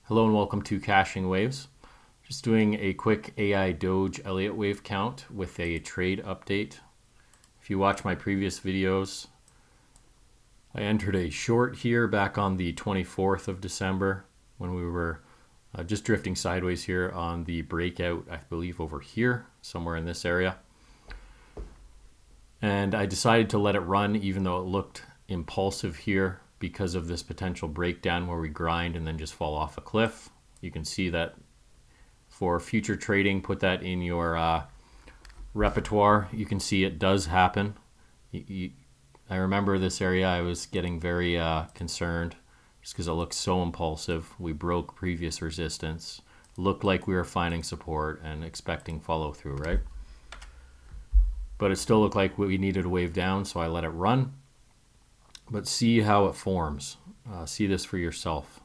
Hello and welcome to Caching Waves. Just doing a quick AIDOGE Elliott Wave count with a trade update. If you watch my previous videos, I entered a short here back on the 24th of December when we were just drifting sideways here on the breakout, I believe over here, somewhere in this area. And I decided to let it run even though it looked impulsive here because of this potential breakdown where we grind and then just fall off a cliff. You can see that for future trading, put that in your repertoire. You can see it does happen. I remember this area, I was getting very concerned just because it looked so impulsive. We broke previous resistance, looked like we were finding support and expecting follow through, right? But it still looked like we needed a wave down, so I let it run. But see how it forms. See this for yourself.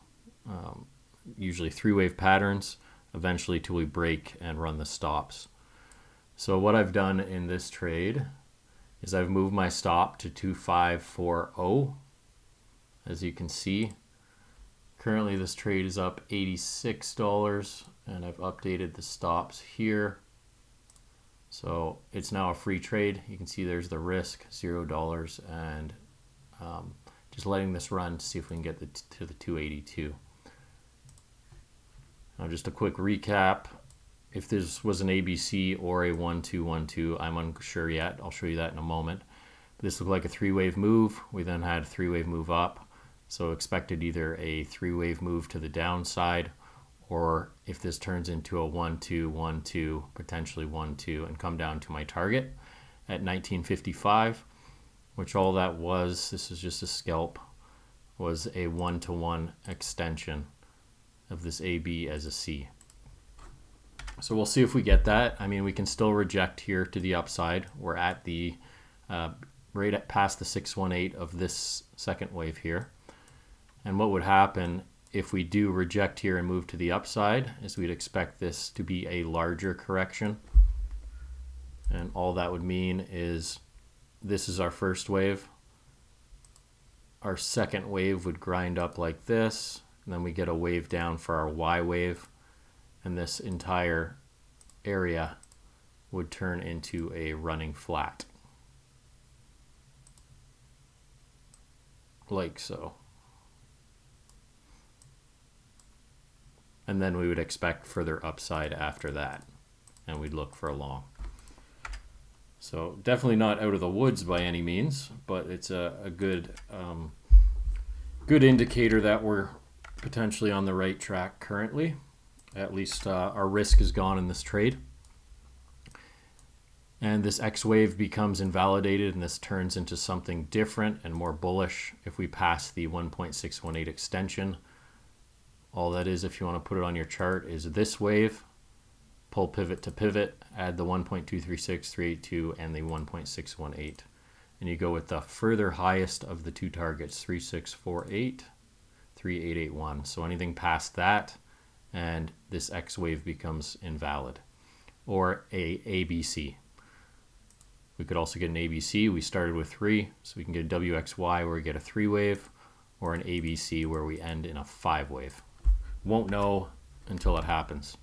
Usually three-wave patterns, eventually till we break and run the stops. So what I've done in this trade is I've moved my stop to 2540. As you can see, currently this trade is up $86, and I've updated the stops here. So it's now a free trade. You can see there's the risk, $0, and just letting this run to see if we can get to the 282. Now just a quick recap. If this was an ABC or a 1-2-1-2, I'm unsure yet. I'll show you that in a moment. But this looked like a three-wave move. We then had a three-wave move up. So expected either a three-wave move to the downside, or if this turns into a 1-2-1-2, potentially 1-2, and come down to my target at 1955. Which all that was, this is just a scalp, was a 1-to-1 extension of this AB as a C. So we'll see if we get that. I mean, we can still reject here to the upside. We're at the, right past the 618 of this second wave here. And what would happen if we do reject here and move to the upside is we'd expect this to be a larger correction. And all that would mean is this is our first wave. Our second wave would grind up like this, and then we get a wave down for our Y wave, and this entire area would turn into a running flat. Like so. And then we would expect further upside after that, and we'd look for a long. So definitely not out of the woods by any means, but it's a good good indicator that we're potentially on the right track currently. At least our risk is gone in this trade. And this X wave becomes invalidated, and this turns into something different and more bullish if we pass the 1.618 extension. All that is, if you want to put it on your chart, is this wave. Pull pivot to pivot, add the 1.236382 and the 1.618. And you go with the further highest of the two targets, 3648, 3881. So anything past that, and this X wave becomes invalid. Or a ABC. We could also get an ABC. We started with 3, so we can get a WXY where we get a 3 wave, or an ABC where we end in a 5 wave. Won't know until it happens.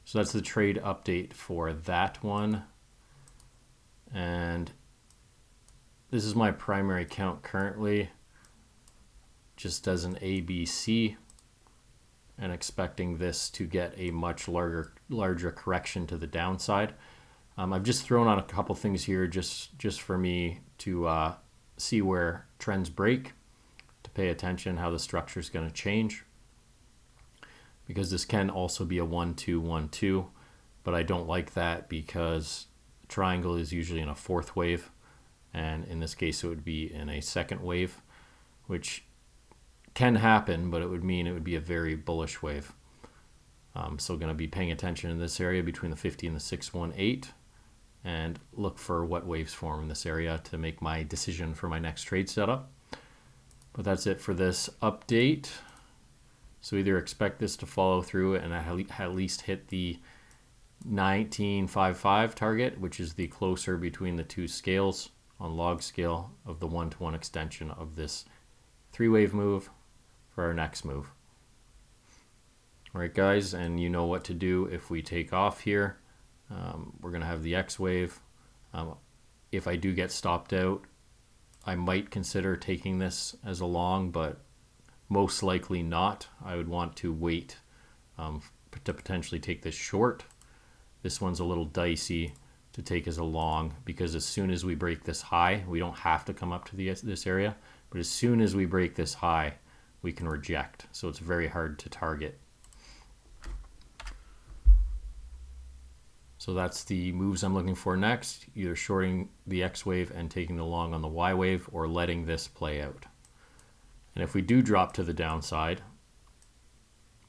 So that's the trade update for that one. And this is my primary count currently, just as an ABC, and expecting this to get a much larger correction to the downside. I've just thrown on a couple things here just for me to see where trends break, to pay attention how the structure is going to change. Because this can also be a 1-2-1-2, but I don't like that because triangle is usually in a fourth wave, and in this case it would be in a second wave, which can happen, but it would mean it would be a very bullish wave. So going to be paying attention in this area between the 50 and the 618, and look for what waves form in this area to make my decision for my next trade setup. But that's it for this update. So either expect this to follow through and at least hit the 1955 target, which is the closer between the two scales on log scale of the 1-to-1 extension of this three-wave move for our next move. All right, guys, and you know what to do if we take off here. We're going to have the X wave. If I do get stopped out, I might consider taking this as a long, but most likely not. I would want to wait to potentially take this short. This one's a little dicey to take as a long because as soon as we break this high, we don't have to come up to this area, but as soon as we break this high, we can reject. So it's very hard to target. So that's the moves I'm looking for next, either shorting the X wave and taking the long on the Y wave or letting this play out. And if we do drop to the downside,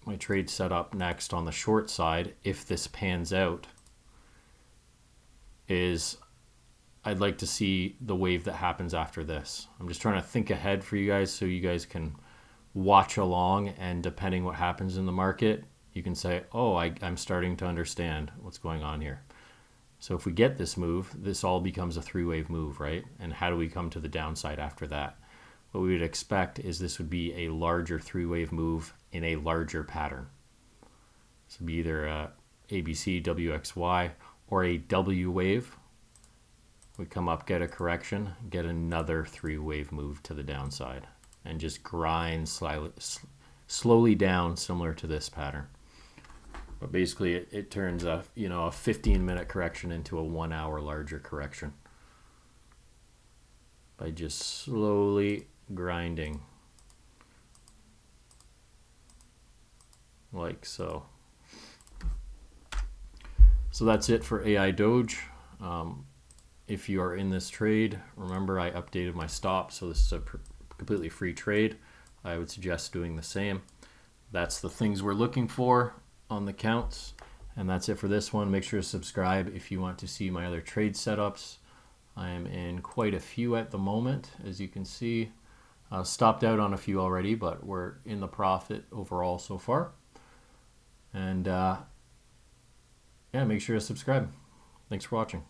my trade setup next on the short side, if this pans out, is I'd like to see the wave that happens after this. I'm just trying to think ahead for you guys so you guys can watch along, and depending what happens in the market, you can say, oh, I'm starting to understand what's going on here. So if we get this move, this all becomes a three-wave move, right? And how do we come to the downside after that? What we would expect is this would be a larger three-wave move in a larger pattern. So it'd be either a ABC, WXY, or a W wave. We come up, get a correction, get another three-wave move to the downside, and just grind slowly down, similar to this pattern. But basically, it turns a 15-minute correction into a 1 hour larger correction by just slowly grinding, like so. So that's it for AIDOGE. If you are in this trade, remember I updated my stop, so this is a completely free trade. I would suggest doing the same. That's the things we're looking for on the counts, and that's it for this one. Make sure to subscribe if you want to see my other trade setups. I am in quite a few at the moment, as you can see. Stopped out on a few already, but we're in the profit overall so far. And yeah, make sure to subscribe. Thanks for watching.